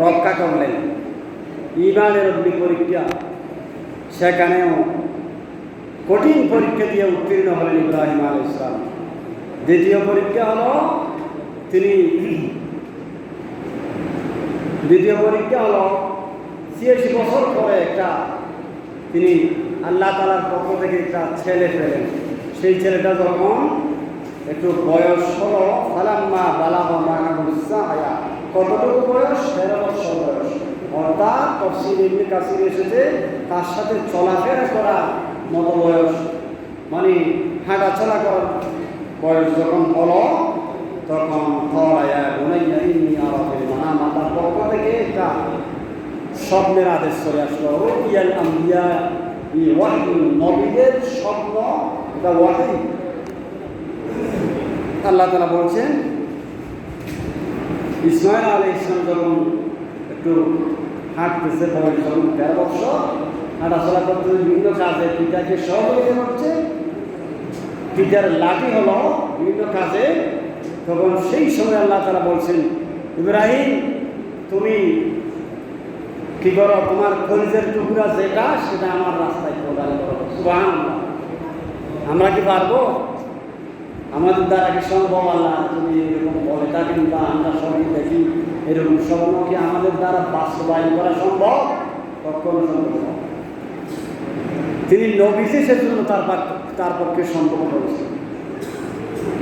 A: রক্ষা করলেন। ঈমানের অগ্নি পরীক্ষা, সেখানেও কঠিন পরীক্ষা দিয়ে উত্তীর্ণ হলেন ইব্রাহিম আলাইহিস সালাম। দ্বিতীয় পরীক্ষা হলো দ্বিতীয় পরীক্ষা হলো ৮৬ বছর পরে তিনি আল্লাহ তাআলার পক্ষ থেকে একটা ছেলে পেলেন। সেই ছেলেটা যখন একটু বয়স হলো, ফালাম্মা বালাগা মা'আহুস সা'য়া, কতটুকু বয়স? ১৩ বছর বয়স। অর্থাৎ তাফসীর ইবনে কাসির এসেছে তার সাথে চলাফেরা করার মতো বয়স, মানে হাঁটা চলা করার বয়স যখন হলো, তখন ইয়া বুনাইয়া ইন্নী আরা ফিল মানাম, আল্লাহর পক্ষ থেকে একটা স্বপ্নের আদেশ চলে আসলো। রুইয়াল আম্বিয়া ওয়াহী, নবীদের স্বপ্ন, এটা ওয়াহী। আল্লাহ তাআলা বলছেন, ইসমাঈল আলাইহিস সালাম যখন একটু হাঁটতেছে, বয়স যখন ১৩ বছর, হাঁটাচলা করতে বিভিন্ন কাজে পিতাকে সহযোগিতা করছে, পিতার লাঠি হলো বিভিন্ন কাজে, তখন সেই সময় আল্লাহ তাআলা বলছেন, ইব্রাহিম তুমি কি করো, তোমার খলিজের টুকরা যেটা সেটা আমার রাস্তায় প্রদান করো। সুবহানাল্লাহ। আমরা কি পারবো? আমাদের দ্বারা কি সম্ভব? আল্লাহ যদি এরকম বলে থাকেন বা আমরা সবাই দেখি, এরকম স্বপ্ন কি আমাদের দ্বারা বাস্তবায়ন করা সম্ভব? কখনো সম্ভব না। তিনি নবীকে সেজন্য তার পক্ষে সম্ভব করেছেন।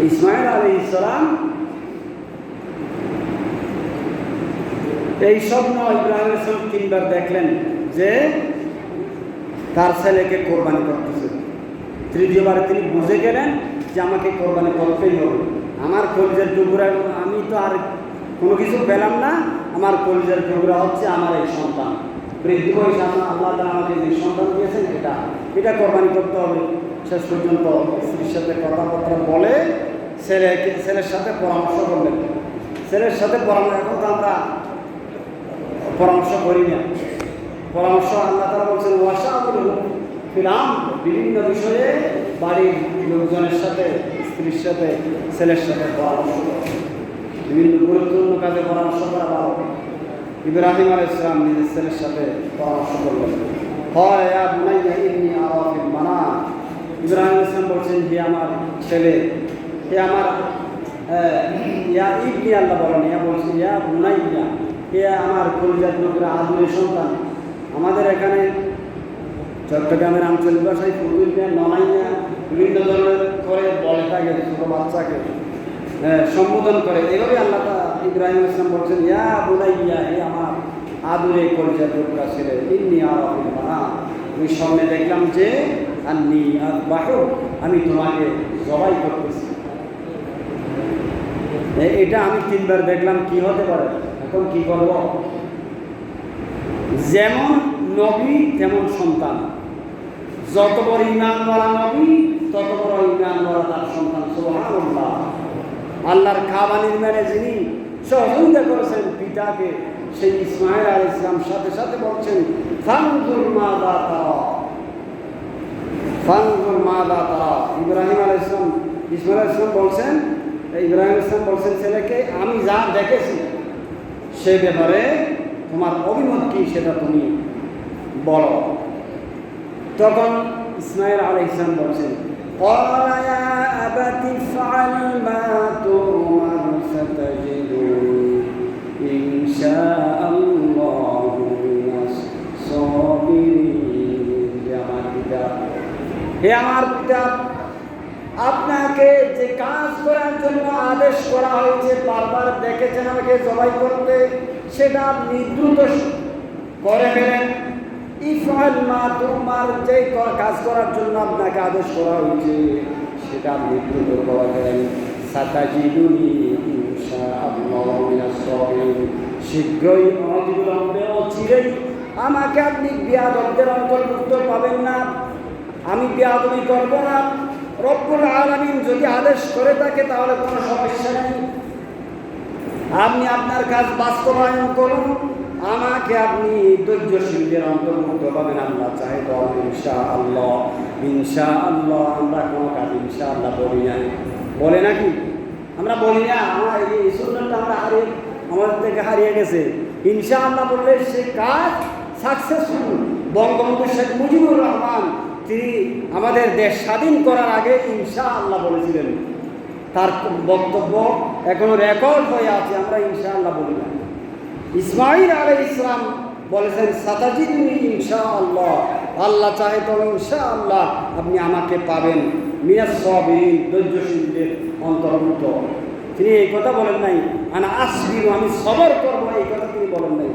A: ইসমাঈল আলাইহিস সালাম এই স্বপ্ন ইব্রাহিম আলাইহিস সালাম ৩ বার দেখলেন যে তার ছেলেকে কোরবানি করতেছে। তৃতীয়বারে তিনি বুঝে গেলেন যে আমাকে কোরবানি করতেই হবে, আমার কলিজার টুকরা, আমি তো আর কোনো কিছু পেলাম না, আমার কলিজার টুকরা হচ্ছে আমার এই সন্তান। বৃদ্ধি বয়সে আল্লাহ তাআলা আমাকে যে সন্তান দিয়েছেন এটা কোরবানি করতে হবে। শেষ পর্যন্ত স্ত্রীর সাথে কথাবার্তা বলে ছেলের সাথে পরামর্শ করলেন। ছেলের সাথে পরামর্শ, এখন তো আমরা পরামর্শ করি না, পরামর্শ আল্লাহ তাআলা বলছেন ওয়াশাউরহুম ফিল আমর, বিভিন্ন বিষয়ে বাড়ির লোকজনের সাথে, স্ত্রীর সাথে, ছেলের সাথে পরামর্শ করা, বিভিন্ন গুরুত্বপূর্ণ কাজে পরামর্শ করা ভালো। ইব্রাহিম আলাইহিস সালাম নিজের ছেলের সাথে পরামর্শ করলেন। ইয়া বুনাইয়া ইন্নী আরা ফিল মানাম, ইব্রাহিম আলাইহিস সালাম বলছেন, হে আমার ছেলে, হে আমার ইয়া ইবনি, আল্লাহ বলেন, ইয়া বলছেন ইয়া বুনাইয়া, হে আমার কলিজার টুকরা আদরের সন্তান। আমাদের এখানে চট্টগ্রামের আঞ্চলিক ভাষায় ফুটুইয়া, ননাইয়া বিভিন্ন ধরনের করে বলে থাকে, ছোটো বাচ্চাকে সম্বোধন করে। এভাবে আল্লাহ ইব্রাহিম আলাইহিস সালাম বলছেন, ইয়া বুনাইয়া, হে আমার আদরে কলিজার টুকরা ছেলে, ইন্নী আরা ফিল মানাম, আমি সামনে দেখলাম যে আন্নী আযবাহুক, আমি তোমাকে জবাই করতেছি। এটা আমি ৩ বার দেখলাম, কি হতে পারে? এখন কি করব? যেমন নবী তেমন সন্তান, যত বড় ঈমানওয়ালা নবী তত বড় ঈমানওয়ালা তার সন্তান। সুবহানাল্লাহ। আল্লাহর কাবা নির্মাণে যিনি সহযোগিতা করেছেন পিতাকে, সেই ইসমাঈল আলাইহিস সালাম সাথে সাথে বলছেন ফানজুর মাযা তারা, ফানজুর মাযা তারা। ইব্রাহিম আলাইহিস সালাম, ইসমাঈল আলাইহিস সালাম বলছেন, ইব্রাহিম আলাইহিস সালাম বলছেন ছেলেকে, আমি যা দেখেছি সে ব্যাপারে তোমার অভিমত কি সেটা তুমি বলো। তখন ইসমাঈল আলাইহিস সালাম বলছেন, قال يا أبت افعل ما تؤمر ستجدني إن شاء الله من الصابرين। হে আমার পিতা, আপনাকে যে কাজ করার জন্য আদেশ করা হয়েছে, বারবার দেখেছেন আমাকে জবাই করতে, সেটা আপনি দ্রুত করে ফেলেন। ইফআল মা তুমার, যে কাজ করার জন্য আপনাকে আদেশ করা হয়েছে সেটা আপনি দ্রুত করে ফেলেন। সাতাজিদুনি ইনশাআল্লাহ মিনাস সাবিরিন, শীঘ্রই অনতিবিলম্বে অচিরেই আমাকে আপনি বিয়াদবদের অন্তর্ভুক্ত পাবেন না, আমি বিয়াদবি করব না। রব্বুল আলামিন যদি আদেশ করে থাকে তাহলে কোনো সমস্যা নেই, আপনি আপনার কাজ বাস্তবায়ন করুন, আমাকে আপনি ধৈর্যশীলদের অন্তর্ভুক্ত পাবেন। আল্লাহ চাহে তো ইনশাআল্লাহ, ইনশাআল্লাহ। আমরা কোনো কাজ ইনশাআল্লাহ বলি না, বলে নাকি? আমরা বলি না, আমার এই সুন্নাতটা আমরা আমাদের থেকে হারিয়ে গেছে। ইনশাআল্লাহ বললে সে কাজ সাকসেসফুল। বঙ্গবন্ধু শেখ মুজিবুর রহমান তিনি আমাদের দেশ স্বাধীন করার আগে ইনশাআল্লাহ বলেছিলেন, তার বক্তব্য এখনো রেকর্ড হয়ে আছে, আমরা ইনশাআল্লাহ বলি না। ইসমাঈল আলাইহিস সালাম বলেছেন, সাতাজিদুনি ইনশাআল্লাহ, আল্লাহ চাহে তো ইনশাআল্লাহ আপনি আমাকে পাবেন মিনাস সাবিরিন, ধৈর্যশীলদের অন্তর্ভুক্ত। তিনি এই কথা বলেন নাই আনা আসবিরু, আমি সবর করবো, এই কথা তিনি বলেন নাই।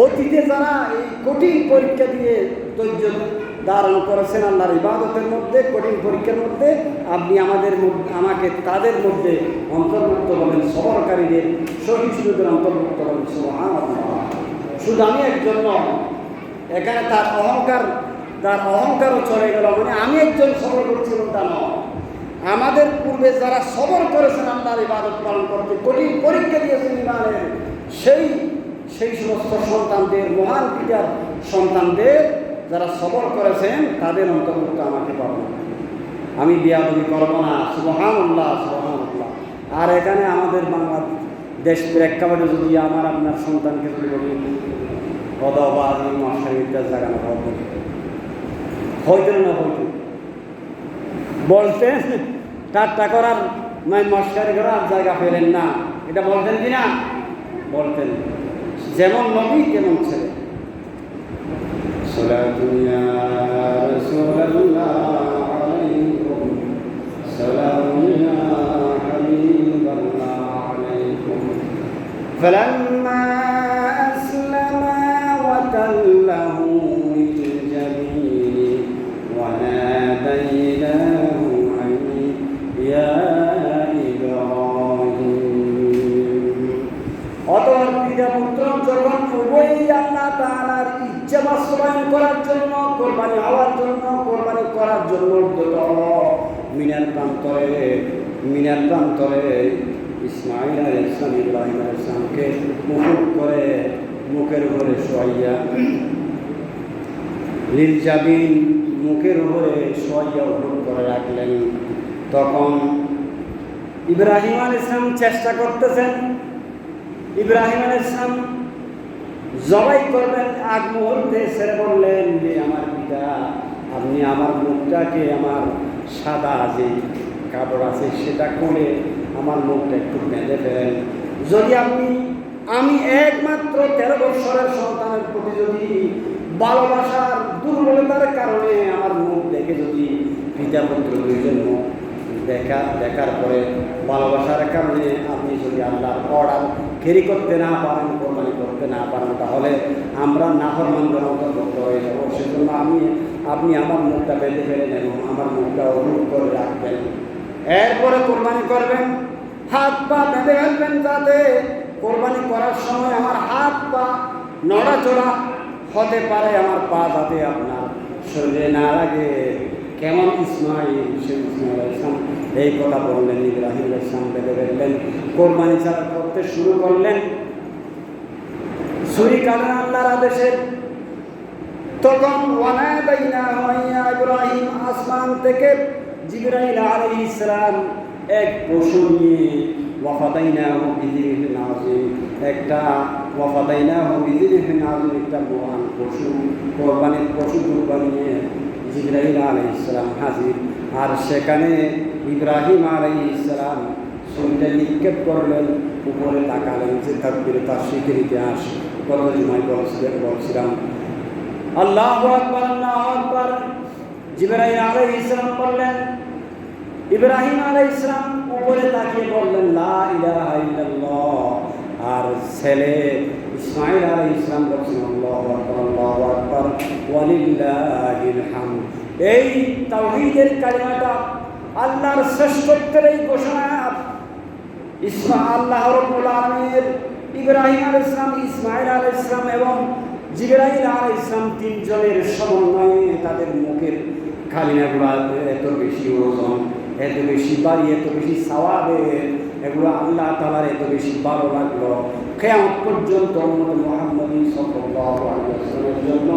A: অতীতে যারা এই কঠিন পরীক্ষা দিয়ে ধৈর্য ধারণ করেছেন আল্লাহর ইবাদতের মধ্যে, কঠিন পরীক্ষার মধ্যে, আপনি আমাকে তাদের মধ্যে অন্তর্ভুক্ত হবেন, সবরকারীদের, সহিষ্ণুদের অন্তর্ভুক্ত হবেন। সুবহানাল্লাহ। শুধু আমি একজন নয়, এখানে তার অহংকারও চলে গেল, মানে আমি একজন সবর করছিলাম তা নয়। আমাদের পূর্বে যারা সবর করেছেন আল্লাহর ইবাদত পালন করতে, কঠিন পরীক্ষা দিয়েছেন ইমানের, সেই সমস্ত সন্তানদের, মহান পিতার সন্তানদের যারা সবর করেছেন তাদের অন্তর্ভুক্ত আমাকে পাবেন, আমি বিয়াদবি করব না। সুবহানাল্লাহ, সুবহানাল্লাহ। আর এখানে আমাদের বাংলাদেশ প্রেক্ষাপটে যদি আমার আপনার সন্তানকে যদি বলি অথবা আমি মশারিটার জায়গা হবে, হয়তো না হয়তো বলতেন ঠাট্টা করার মশারি করার জায়গা পেলেন না, এটা বলতেন কি না? বলতেন। যেমন নবী তেমন ছেলে। সালাতুন ইয়া রাসূলুল্লাহ আলাইকুম, সালামুন ইয়া হাবিবাল্লাহ আলাইকুম। ফালাম্মা আসলামা ওয়া তাল্লাহু লিল জাবিন ওয়া নাদাইনাহু আন ইয়া পুত্র যখন উভয়ই আল্লাহ তাআলার ইচ্ছা বাস্তবায়ন করার জন্য, কোরবানি হওয়ার জন্য, কোরবানি করার জন্য মিনার প্রান্তরে ইসমাঈল আলাইহিস সালাম ইব্রাহিম আলাইহিস সালামকে মুকুব করে মুখের উপরে শোয়াইয়া, লিল জাবিন, মুখের উপরে শোয়াইয়া উঠুন করে রাখলেন। তখন ইব্রাহিম আলাইহিস সালাম চেষ্টা করতেছেন, ইব্রাহিম আলাইহিস সালাম জবাই করবেন, আগ মুহূর্তে ছেড়ে বললেন যে আমার পিতা, আপনি আমার মুখটাকে, আমার সাদা যে কাপড় আছে সেটা করে আমার মুখটা একটু বেঁধে ফেলেন। যদি আমি একমাত্র 13 বৎসরের সন্তানের প্রতি যদি ভালোবাসার দুর্বলতার কারণে আমার মুখ দেখে যদি পিতা পুত্র দুইজন মুখ দেখার পরে ভালোবাসার কারণে আপনি যদি আল্লাহর অর্ডার খেরি করতে না পারেন, কোরবানি করতে না পারেন, তাহলে আমরা নাফরমানদের অন্তর্ভুক্ত হয়ে যাব। সেজন্য আপনি আমার মুখটা বেঁধে ফেলেন এবং আমার মুখটা অরূপ করে রাখবেন। এরপরে কোরবানি করবেন, হাত পা বেঁধে ফেলবেন যাতে কোরবানি করার সময় আমার হাত পা নড়াচড়া হতে পারে, আমার পা যাতে আপনার শরীরে না লাগে। কেমন ইসমাঈল, সে ইসমাঈল আলাইহিস সালাম এই কথা বললেন। ইব্রাহিম আলাইহিস সালাম বেঁধে ফেললেন, কোরবানি চালা করতে শুরু করলেন। ছুরি কাটান আল্লাহর আদেশে, তখন ওয়ানাদাইনাহু ইয়া ইব্রাহিম, আসমান থেকে জিবরাইল আলাইহিস সালাম এক পশু নিয়ে ওয়াফাদাইনাহু বিযিবহিন আযীম, একটা ওয়াফাদাইনাহু বিযিবহিন আযীম, একটা মহান পশু, কোরবানির পশু কুরবানি নিয়ে জিবরাইল আলাইহিস সালাম হাজির। আর সেখানে ইব্রাহিম আলাইহিস সালাম শরীরে নিক্ষেপ করলেন, উপরে তাকালেন, যে তাকবীর তাশরীকের ইতিহাস গত জুমায় বলছিলাম। আল্লাহু আকবার, আল্লাহু আকবার। জিবরাইল আলাইহিস সালাম বললেন, ইব্রাহিম আলাইহিস সালাম উপরে তাকিয়ে বললেন লা ইলাহা ইল্লাল্লাহ। আর ছেলে ইসমাঈল আলাইহিস সালাম বলছেন আল্লাহু আকবার, আল্লাহু আকবার ওয়ালিল্লাহিল হামদ। এই তাওহীদের কালিমাটা, আল্লাহর শ্রেষ্ঠত্বের এই ঘোষণা আল্লাহ রাব্বুল আলামিন ইব্রাহিম আলাইহিস সালাম, ইসমাঈল আলাইহিস সালাম এবং জিবরাইল আলাইহিস সালাম তিনজনের সমন্বয়ে তাদের মুখের কালিমাগুলো এত বেশি ওজন, এত বেশি বাড়ি, এত বেশি সওয়াবের, এগুলো আল্লাহ তাআলার এত বেশি ভালো লাগলো। কিয়ামত পর্যন্ত উম্মত মুহাম্মদী সাল্লাল্লাহু আলাইহি ওয়াসাল্লামের জন্য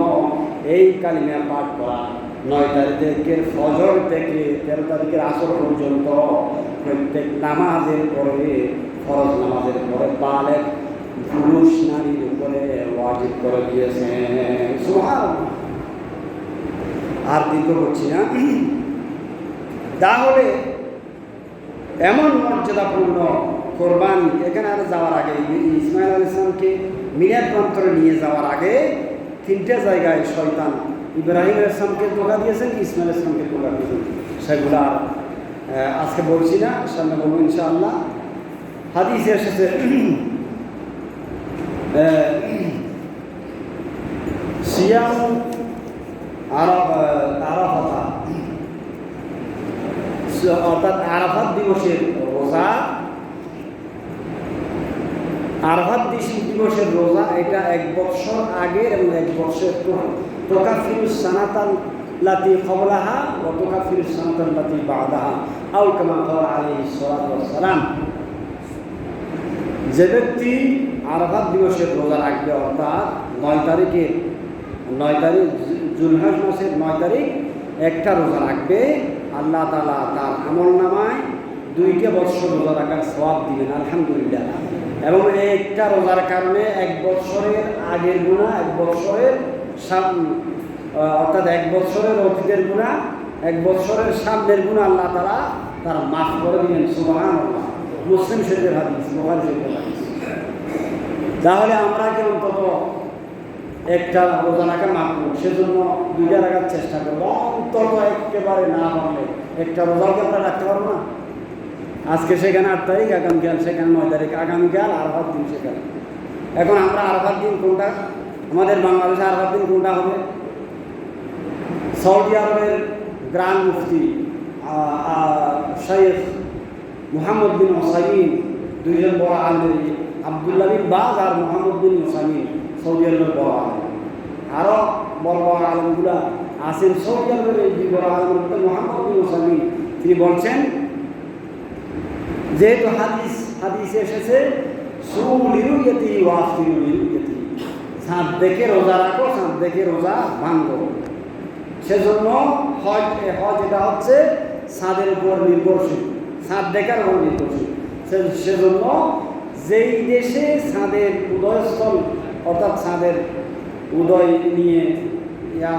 A: এই কালিমা পাঠ করা 9 তারিখের ফজর থেকে 13 তারিখের আসর পর্যন্ত প্রত্যেক নামাজের পরে, ফরজ নামাজের পরে বালেগ পুরুষ নারীর উপরে ওয়াজিব করে দিয়েছেন। সুবহানাল্লাহ। আর দীর্ঘ করছি না। তাহলে এমন মর্যাদাপূর্ণ কোরবানি, এখানে আর যাওয়ার আগে ইসমাঈল আলাইহিস সালামকে মিনাত প্রান্তরে নিয়ে যাওয়ার আগে 3টে জায়গায় শয়তান ইব্রাহিম আলাইহিস সালামকে ধোঁকা দিয়েছেন, ইসমাঈল আলাইহিস সালামকে ধোঁকা দিয়েছেন। সেগুলো আজকে বলছি না, সামনে বলবো ইনশাআল্লাহ। হাদিসে এসেছে সিয়াম আরাফা, অর্থাৎ আরাফাত দিবসের রোজা, আরাফাত দিবসের রোজা, এটা 1 বছর আগে এবং 1 বছর তুকাফিরুস সানাতাল লাতি ক্বাবলাহা ওয়া তুকাফিরুস সানাতাল লাতি বা'দাহা আও কামা ক্বালা আলাইহিস সালাতু ওয়াস সালাম। যে ব্যক্তি আরাফাত দিবসের রোজা রাখবে, অর্থাৎ 9 তারিখ জুলহজ মাসের 9 তারিখ একটা রোজা রাখবে, আল্লাহ তাআলা তার আমলনামায় 2টা বছর রোজা রাখার সওয়াব দিবেন, আলহামদুলিল্লাহ। এবং একটা রোজার কারণে 1 বছরের আগের গুনাহ, 1 বছরের অর্থাৎ 1 বছরের অতীতের গুনাহ, 1 বছরের সামনের গুনাহ আল্লাহ তাআলা তার মাফ করে দিবেন। সুবহানাল্লাহ। মুসলিম শরীফের হাদিস, বুখারী শরীফের হাদিস। তাহলে আমরা কি অন্তত একটা রোজা রাখা মাকরুহ, সেজন্য 2টা রাখার চেষ্টা করবো। অন্তত একেবারে না পারলে একটা রোজাকে আমরা রাখতে পারবো না। আজকে সেখানে 8 তারিখ, আগামীকাল সেখানে 9 তারিখ, আগামীকাল আরাফাত দিন সেখানে। এখন আমরা আরাফাত দিন কোনটা, আমাদের বাংলাদেশে আরাফাত দিন কোনটা হবে? সৌদি আরবের গ্রান্ড মুফতি শেখ মুহাম্মদ বিন উসাইমিন, 2জন বড় আলেম, আব্দুল্লাহ বিন বাজ আর মুহাম্মদ বিন উসাইমিন, সৌদি আরবের বড় আলেম। আরও বড় বড় আলেমগুলা আছেন সৌদি আরবের। এই 2 বড় আলেমের মধ্যে মুহাম্মদ বিন উসাইমিন, তিনি বলছেন, যেহেতু হাদিসে এসেছে সুলিরুয়াতি ওয়া আফতিরুয়াতি, চাঁদ দেখে রোজা রাখো, চাঁদ দেখে রোজা ভাঙো, সেজন্য হজ এটা হচ্ছে চাঁদের উপর নির্ভরশীল, চাঁদ দেখার উপর নির্ভরশীল। সেজন্য যেই দেশে চাঁদের উদয়স্থল, অর্থাৎ চাঁদের উদয় নিয়ে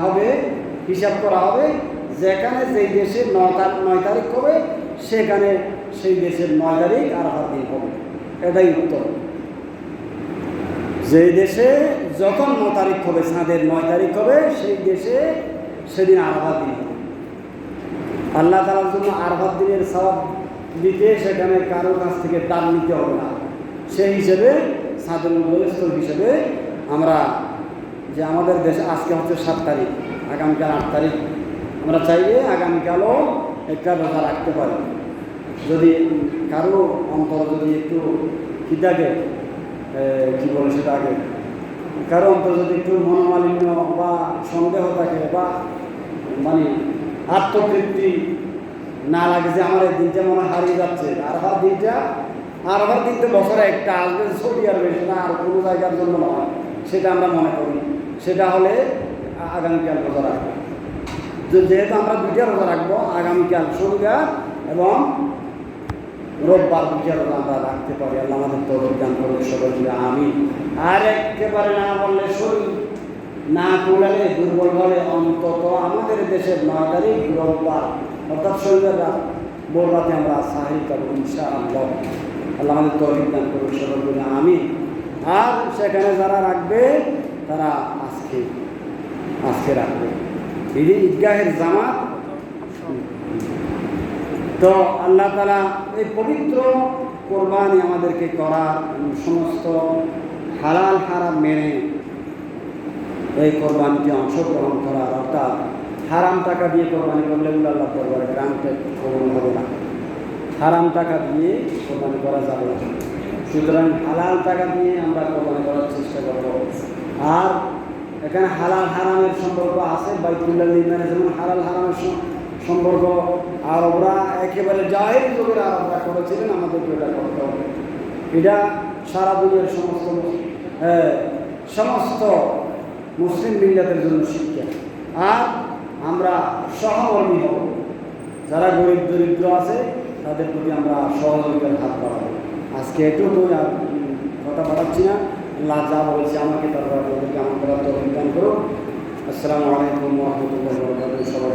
A: হবে, হিসাব করা হবে, যেখানে যেই দেশে 9 তারিখ হবে, সেখানে সেই দেশের 9 তারিখ আরাফাত দিন হবে। এটাই উত্তর। যেই দেশে যখন 9 তারিখ হবে, চাঁদের 9 তারিখ হবে, সেই দেশে সেদিন আরাফাত দিন হবে। আল্লাহ তাআলার জন্য আরাফাত দিনের সওয়াব দিতে সেখানে কারো কাছ থেকে দান নিতে হবে না। সেই হিসেবে চাঁদের উদয়স্থল হিসেবে আমরা, যে আমাদের দেশে আজকে হচ্ছে 7 তারিখ, আগামীকাল 8 তারিখ, আমরা চাইলে আগামীকালও একটা রোজা রাখতে পারি। যদি কারো অন্তর যদি একটু কি থাকে, কী বলে সেটা আগে, কারো অন্তর যদি একটু মনোমালিন্য বা সন্দেহ থাকে বা মানে আত্মতৃপ্তি না লাগে, যে আমার এই দিনটা মনে হারিয়ে যাচ্ছে, আরাফাত দিনটা বছরে একটা আসবে সৌদি আরবে, সেটা আর কোনো জায়গার জন্য নয়, সেটা আমরা মনে করি। সেটা হলে আগামীকাল রোজা রাখবো। যেহেতু আমরা 2টা রোজা রাখবো, আগামীকাল শনিবার এবং রোববার 2টা রোজা আমরা রাখতে পারি। আল্লাহ আমাদের তৌফিক দান করুন সকলকে, আমিন। আর একেবারে না বললে শরীর না কুলালে, দুর্বল হলে অন্তত আমাদের দেশের 9 তারিখ রোববার অর্থাৎ শনিবার রাত ভোর রাতে আমরা সাহিল করবো ইনশাআল্লাহ। আল্লাহ আমাদের তৌফিক দান করুন সকলকে, আমিন। আর সেখানে যারা রাখবে তারা আজকে রাখবে ঈদগাহের জামাত। তো আল্লাহ তাআলা এই পবিত্র কোরবানি আমাদেরকে করার, সমস্ত হালাল হারাম মেনে এই কোরবানিতে অংশগ্রহণ করার, অর্থাৎ হারাম টাকা দিয়ে কোরবানি করলে আল্লাহ দরবারে গ্রান্টে কবুল হবে না। হারাম টাকা দিয়ে কোরবানি করা যাবে না। সুতরাং হালাল টাকা দিয়ে আমরা কোরবানি করার চেষ্টা করব। আর এখানে হালাল হারামের সম্পর্ক আছে, বাইতুল্লাহ নির্মাণে যেমন হালাল হারামের সম্পর্ক আরবরা একেবারে জাহেলি যুগের আরবরা করেছিলেন, আমাদেরকে এটা করতে হবে। এটা সারা দুনিয়ার সমস্ত মুসলিম মিল্লাতের জন্য শিক্ষা। আর আমরা সহকর্মী হব, যারা গরিব দরিদ্র আছে তাদের প্রতি আমরা সহযোগিতার হাত বাড়াবো। আজকে এটুকুই, আর কথা বাড়াচ্ছি না। আল্লাহ যা বলেছে আমাকে তারপর আমাদেরকে আমার করার তৌফিক দান করুন। আসসালামু আলাইকুম ওয়া রাহমাতুল্লাহি ওয়া বারাকাতুহু। সবাই